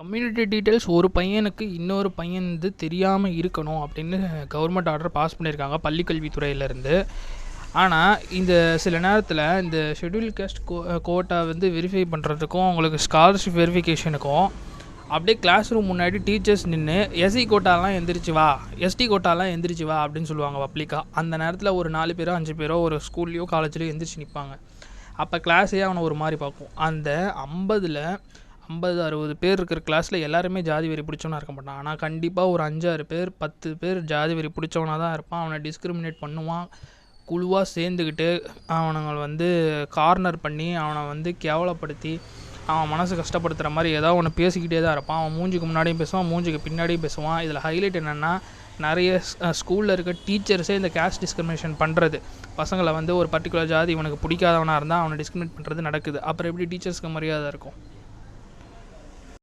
Community details ஒரு பையனுக்கு இன்னொரு பையன் வந்து தெரியாமல் இருக்கணும் அப்படின்னு கவர்மெண்ட் ஆர்டர் பாஸ் பண்ணியிருக்காங்க பள்ளிக்கல்வித்துறையிலேருந்து. ஆனால் இந்த சில நேரத்தில் இந்த ஷெட்யூல் காஸ்ட் கோட்டா வந்து வெரிஃபை பண்ணுறதுக்கும் அவங்களுக்கு ஸ்காலர்ஷிப் வெரிஃபிகேஷனுக்கும் அப்படியே கிளாஸ் ரூம் முன்னாடி டீச்சர்ஸ் நின்று எஸ்சி கோட்டாலாம் எந்திரிச்சு வா, எஸ்டி கோட்டாலாம் எந்திரிச்சு வா அப்படின்னு சொல்லுவாங்க பப்ளிக்காக. அந்த நேரத்தில் ஒரு 4 பேரோ 5 பேரோ ஒரு ஸ்கூல்லையோ காலேஜ்லையோ எந்திரிச்சு நிற்பாங்க. அப்போ கிளாஸே அவனை ஒரு மாதிரி பார்க்கும். அந்த 50-60 பேர் இருக்கிற கிளாஸில் எல்லாருமே ஜாதி வெறி பிடிச்சவனா இருக்க மாட்டான். ஆனால் கண்டிப்பாக ஒரு 5-6 பேர் 10 பேர் ஜாதி வெறி பிடிச்சவனாக தான் இருப்பான். அவனை டிஸ்கிரிமினேட் பண்ணுவான். குழுவாக சேர்ந்துக்கிட்டு அவனுங்களை வந்து கார்னர் பண்ணி அவனை வந்து கேவலப்படுத்தி அவன் மனசு கஷ்டப்படுத்துகிற மாதிரி ஏதாவது ஒன்று பேசிக்கிட்டே தான் இருப்பான். அவன் மூஞ்சிக்கு முன்னாடியும் பேசுவான், மூஞ்சிக்கு பின்னாடியும் பேசுவான். இதில் ஹைலைட் என்னென்னா, நிறைய ஸ்கூலில் இருக்க டீச்சர்ஸே இந்த கேஸ்ட் டிஸ்கிரிமினேஷன் பண்ணுறது. பசங்களை வந்து ஒரு பர்டிகுலர் ஜாதி இவனுக்கு பிடிக்காதவனாக இருந்தால் அவனை டிஸ்கிரிமினேட் பண்ணுறது நடக்குது. அப்புறம் எப்படி டீச்சர்ஸ்க்கு மரியாதை இருக்கும்?